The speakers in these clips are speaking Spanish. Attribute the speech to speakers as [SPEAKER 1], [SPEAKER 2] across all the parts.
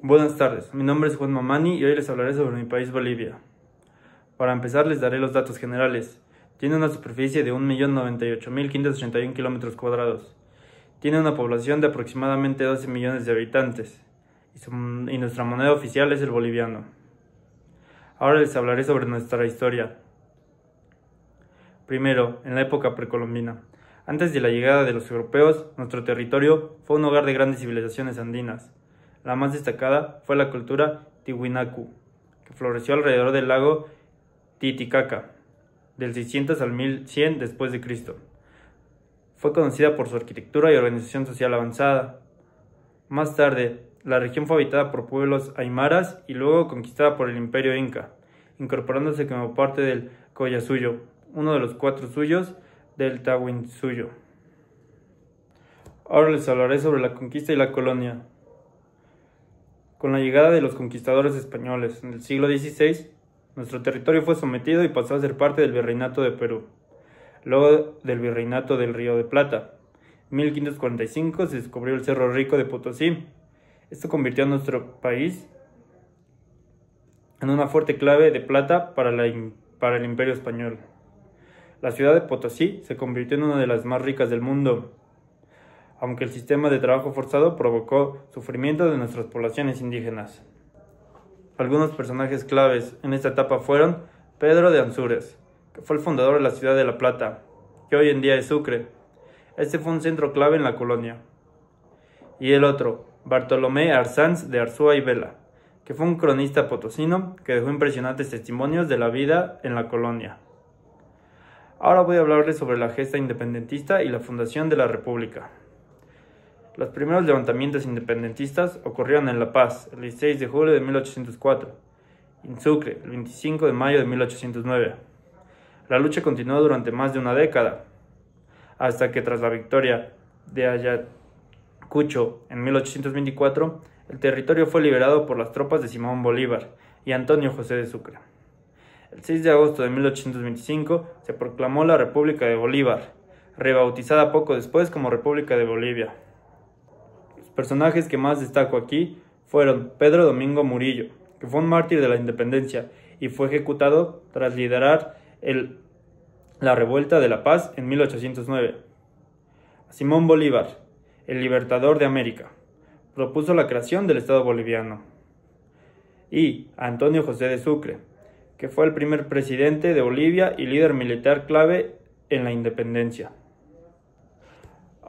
[SPEAKER 1] Buenas tardes, mi nombre es Juan Mamani y hoy les hablaré sobre mi país Bolivia. Para empezar les daré los datos generales. Tiene una superficie de 1.098.581 km². Tiene una población de aproximadamente 12 millones de habitantes y nuestra moneda oficial es el boliviano. Ahora les hablaré sobre nuestra historia. Primero, en la época precolombina. Antes de la llegada de los europeos, nuestro territorio fue un hogar de grandes civilizaciones andinas. La más destacada fue la cultura Tiwanaku, que floreció alrededor del lago Titicaca, del 600 al 1100 después de Cristo. Fue conocida por su arquitectura y organización social avanzada. Más tarde, la región fue habitada por pueblos aymaras y luego conquistada por el Imperio Inca, incorporándose como parte del Collasuyo, uno de los 4 suyos del Tahuantinsuyo. Ahora les hablaré sobre la conquista y la colonia. Con la llegada de los conquistadores españoles en el siglo XVI, nuestro territorio fue sometido y pasó a ser parte del Virreinato de Perú, luego del Virreinato del Río de Plata. En 1545 se descubrió el Cerro Rico de Potosí. Esto convirtió a nuestro país en una fuerte clave de plata para el Imperio Español. La ciudad de Potosí se convirtió en una de las más ricas del mundo, aunque el sistema de trabajo forzado provocó sufrimiento de nuestras poblaciones indígenas. Algunos personajes claves en esta etapa fueron Pedro de Ansúrez, que fue el fundador de la ciudad de La Plata, que hoy en día es Sucre. Este fue un centro clave en la colonia. Y el otro, Bartolomé Arzáns de Arzúa y Vela, que fue un cronista potosino que dejó impresionantes testimonios de la vida en la colonia. Ahora voy a hablarles sobre la gesta independentista y la fundación de la República. Los primeros levantamientos independentistas ocurrieron en La Paz, el 16 de julio de 1804, y en Sucre, el 25 de mayo de 1809. La lucha continuó durante más de una década, hasta que tras la victoria de Ayacucho en 1824, el territorio fue liberado por las tropas de Simón Bolívar y Antonio José de Sucre. El 6 de agosto de 1825 se proclamó la República de Bolívar, rebautizada poco después como República de Bolivia. Los personajes que más destaco aquí fueron Pedro Domingo Murillo, que fue un mártir de la independencia y fue ejecutado tras liderar la Revuelta de La Paz en 1809. Simón Bolívar, el libertador de América, propuso la creación del Estado boliviano. Y Antonio José de Sucre, que fue el primer presidente de Bolivia y líder militar clave en la independencia.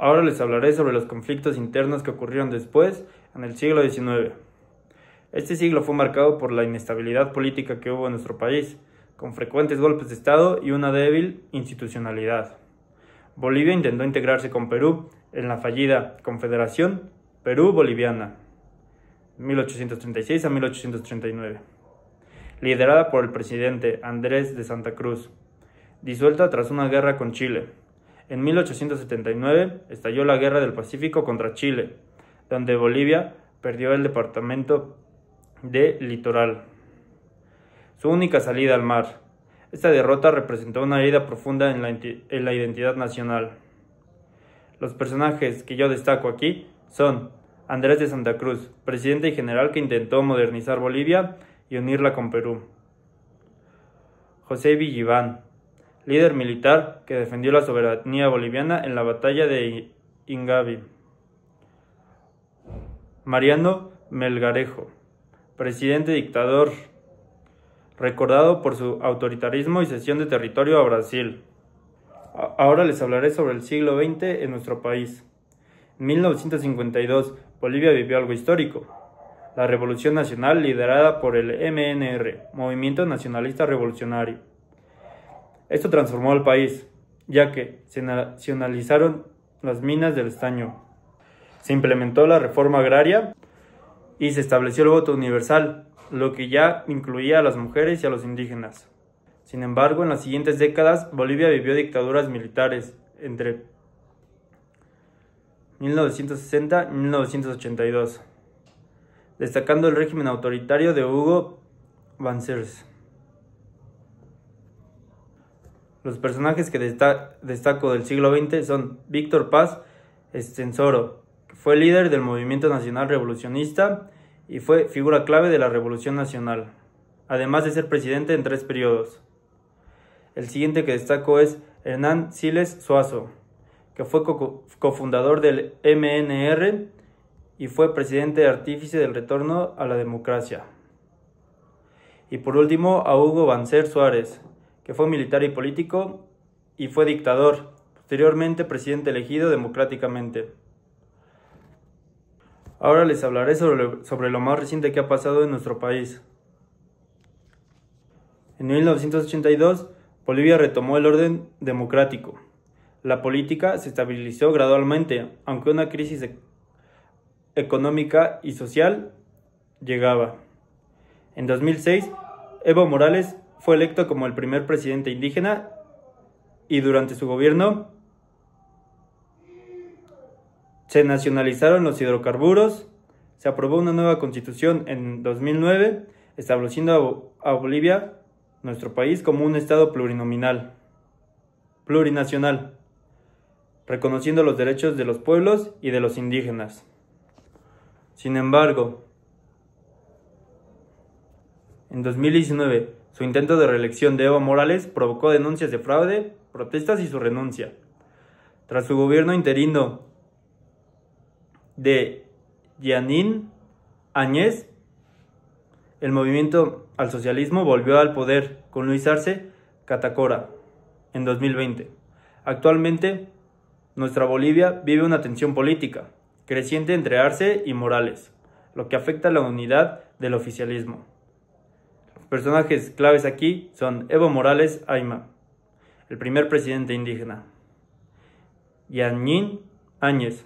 [SPEAKER 1] Ahora les hablaré sobre los conflictos internos que ocurrieron después, en el siglo XIX. Este siglo fue marcado por la inestabilidad política que hubo en nuestro país, con frecuentes golpes de Estado y una débil institucionalidad. Bolivia intentó integrarse con Perú en la fallida Confederación Perú-Boliviana, 1836 a 1839, liderada por el presidente Andrés de Santa Cruz, disuelta tras una guerra con Chile. En 1879 estalló la Guerra del Pacífico contra Chile, donde Bolivia perdió el departamento de Litoral, su única salida al mar. Esta derrota representó una herida profunda en la identidad nacional. Los personajes que yo destaco aquí son Andrés de Santa Cruz, presidente y general que intentó modernizar Bolivia y unirla con Perú. José Villiván, líder militar que defendió la soberanía boliviana en la batalla de Ingavi. Mariano Melgarejo, presidente dictador, recordado por su autoritarismo y cesión de territorio a Brasil. Ahora les hablaré sobre el siglo XX en nuestro país. En 1952, Bolivia vivió algo histórico: la Revolución Nacional liderada por el MNR, Movimiento Nacionalista Revolucionario. Esto transformó al país, ya que se nacionalizaron las minas del estaño, se implementó la reforma agraria y se estableció el voto universal, lo que ya incluía a las mujeres y a los indígenas. Sin embargo, en las siguientes décadas, Bolivia vivió dictaduras militares entre 1960 y 1982, destacando el régimen autoritario de Hugo Banzers. Los personajes que destaco del siglo XX son Víctor Paz Estenssoro, que fue líder del Movimiento Nacional Revolucionista, y fue figura clave de la Revolución Nacional, además de ser presidente en 3 periodos. El siguiente que destaco es Hernán Siles Zuazo, que fue cofundador del MNR y fue presidente artífice del retorno a la democracia. Y por último, a Hugo Banzer Suárez, que fue militar y político y fue dictador, posteriormente presidente elegido democráticamente. Ahora les hablaré sobre lo más reciente que ha pasado en nuestro país. En 1982, Bolivia retomó el orden democrático. La política se estabilizó gradualmente, aunque una crisis económica y social llegaba. En 2006, Evo Morales fue electo como el primer presidente indígena y durante su gobierno se nacionalizaron los hidrocarburos, se aprobó una nueva constitución en 2009, estableciendo a Bolivia, nuestro país, como un estado plurinacional, reconociendo los derechos de los pueblos y de los indígenas. Sin embargo, en 2019, su intento de reelección de Evo Morales provocó denuncias de fraude, protestas y su renuncia. Tras su gobierno interino de Yanín Áñez, el movimiento al socialismo volvió al poder con Luis Arce Catacora en 2020. Actualmente, nuestra Bolivia vive una tensión política creciente entre Arce y Morales, lo que afecta a la unidad del oficialismo. Los personajes claves aquí son Evo Morales Ayma, el primer presidente indígena, Yanín Áñez,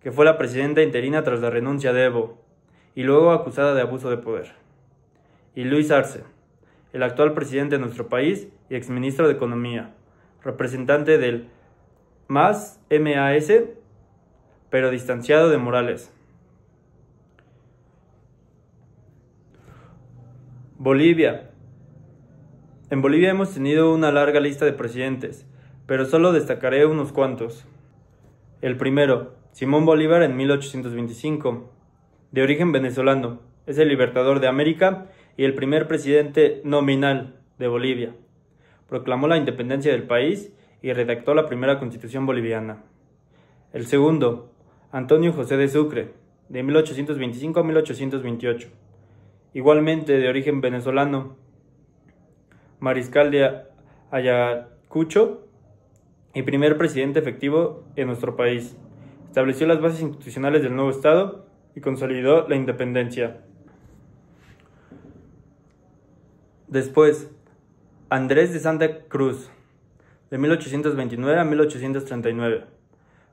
[SPEAKER 1] que fue la presidenta interina tras la renuncia de Evo, y luego acusada de abuso de poder, y Luis Arce, el actual presidente de nuestro país y exministro de Economía, representante del MAS, pero distanciado de Morales. Bolivia. En Bolivia hemos tenido una larga lista de presidentes, pero solo destacaré unos cuantos. El primero, Simón Bolívar en 1825, de origen venezolano, es el libertador de América y el primer presidente nominal de Bolivia. Proclamó la independencia del país y redactó la primera constitución boliviana. El segundo, Antonio José de Sucre, de 1825 a 1828, igualmente de origen venezolano, mariscal de Ayacucho y primer presidente efectivo en nuestro país. Estableció las bases institucionales del nuevo Estado y consolidó la independencia. Después, Andrés de Santa Cruz, de 1829 a 1839,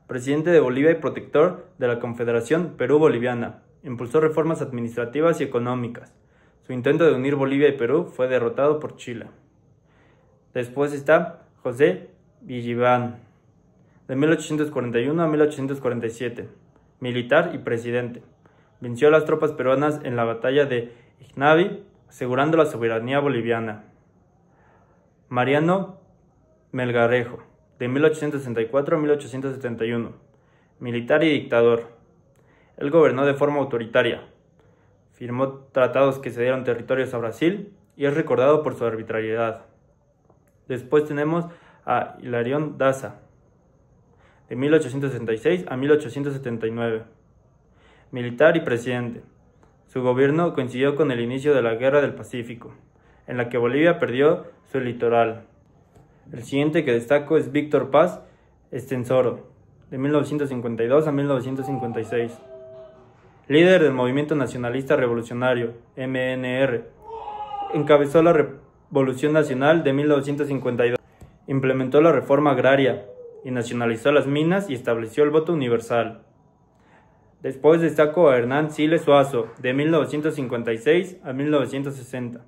[SPEAKER 1] presidente de Bolivia y protector de la Confederación Perú-Boliviana, impulsó reformas administrativas y económicas. Su intento de unir Bolivia y Perú fue derrotado por Chile. Después está José Villiván, de 1841 a 1847, militar y presidente. Venció a las tropas peruanas en la batalla de Ixnavi, asegurando la soberanía boliviana. Mariano Melgarejo, de 1864 a 1871, militar y dictador. Él gobernó de forma autoritaria, firmó tratados que cedieron territorios a Brasil y es recordado por su arbitrariedad. Después tenemos a Hilarión Daza, de 1866 a 1879, militar y presidente. Su gobierno coincidió con el inicio de la Guerra del Pacífico, en la que Bolivia perdió su litoral. El siguiente que destaco es Víctor Paz Estenssoro, de 1952 a 1956. Líder del Movimiento Nacionalista Revolucionario, MNR, encabezó la Revolución Nacional de 1952, implementó la reforma agraria y nacionalizó las minas y estableció el voto universal. Después destaco a Hernán Siles Zuazo, de 1956 a 1960.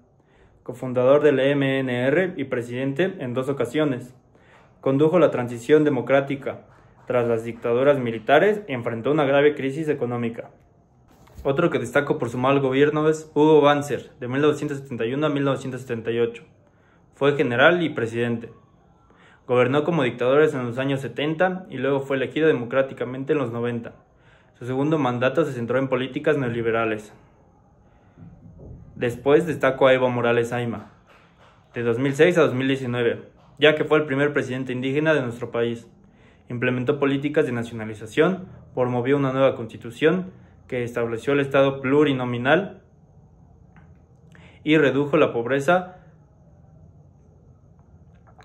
[SPEAKER 1] Cofundador del MNR y presidente en 2 ocasiones. Condujo la transición democrática tras las dictaduras militares y enfrentó una grave crisis económica. Otro que destaco por su mal gobierno es Hugo Banzer, de 1971 a 1978. Fue general y presidente. Gobernó como dictadores en los años 70 y luego fue elegido democráticamente en los 90. Su segundo mandato se centró en políticas neoliberales. Después destacó a Evo Morales Ayma, de 2006 a 2019, ya que fue el primer presidente indígena de nuestro país. Implementó políticas de nacionalización, promovió una nueva constitución que estableció el Estado plurinominal y redujo la pobreza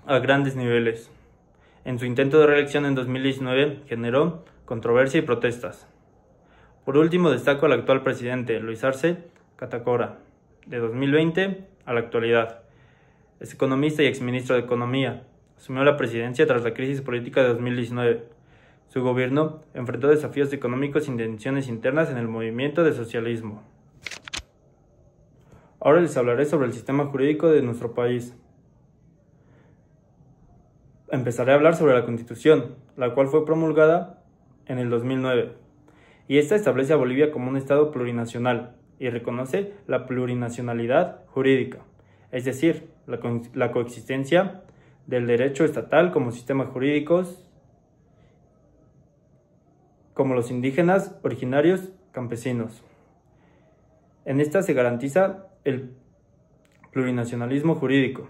[SPEAKER 1] a grandes niveles. En su intento de reelección en 2019 generó controversia y protestas. Por último, destaco al actual presidente, Luis Arce Catacora, de 2020 a la actualidad. Es economista y exministro de Economía. Asumió la presidencia tras la crisis política de 2019. Su gobierno enfrentó desafíos económicos y tensiones internas en el movimiento de socialismo. Ahora les hablaré sobre el sistema jurídico de nuestro país. Empezaré a hablar sobre la Constitución, la cual fue promulgada en el 2009, y esta establece a Bolivia como un estado plurinacional y reconoce la plurinacionalidad jurídica, es decir, la coexistencia del derecho estatal como sistemas jurídicos como los indígenas, originarios, campesinos. En esta se garantiza el plurinacionalismo jurídico,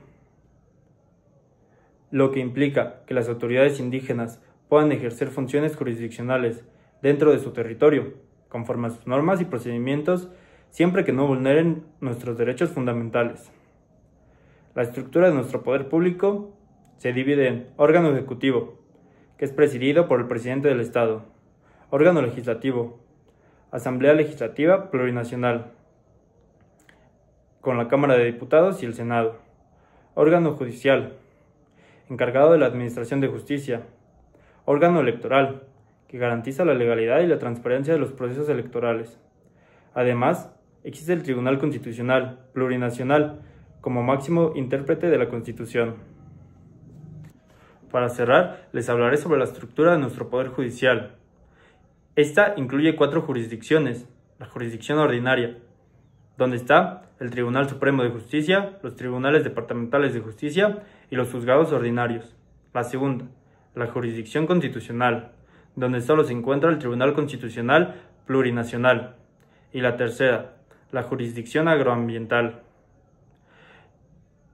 [SPEAKER 1] lo que implica que las autoridades indígenas puedan ejercer funciones jurisdiccionales dentro de su territorio, conforme a sus normas y procedimientos, siempre que no vulneren nuestros derechos fundamentales. La estructura de nuestro poder público se divide en órgano ejecutivo, que es presidido por el presidente del Estado, órgano legislativo, Asamblea Legislativa Plurinacional, con la Cámara de Diputados y el Senado, órgano judicial, encargado de la administración de justicia, órgano electoral, que garantiza la legalidad y la transparencia de los procesos electorales. Además, existe el Tribunal Constitucional Plurinacional como máximo intérprete de la Constitución. Para cerrar, les hablaré sobre la estructura de nuestro Poder Judicial. Esta incluye 4 jurisdicciones: la jurisdicción ordinaria, donde está el Tribunal Supremo de Justicia, los tribunales departamentales de justicia y los juzgados ordinarios. La segunda, la jurisdicción constitucional, donde solo se encuentra el Tribunal Constitucional Plurinacional. Y la tercera, la jurisdicción agroambiental.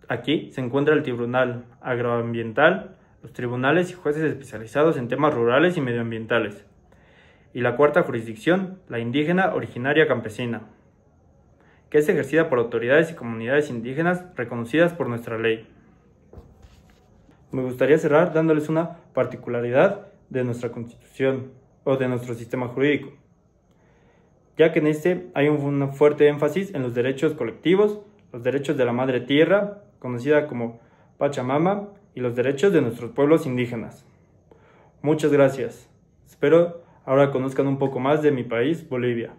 [SPEAKER 1] Aquí se encuentra el Tribunal Agroambiental, los tribunales y jueces especializados en temas rurales y medioambientales. Y la cuarta jurisdicción, la indígena originaria campesina, que es ejercida por autoridades y comunidades indígenas reconocidas por nuestra ley. Me gustaría cerrar dándoles una particularidad de nuestra Constitución o de nuestro sistema jurídico, ya que en este hay un fuerte énfasis en los derechos colectivos, los derechos de la madre tierra, conocida como Pachamama, y los derechos de nuestros pueblos indígenas. Muchas gracias. Espero ahora conozcan un poco más de mi país, Bolivia.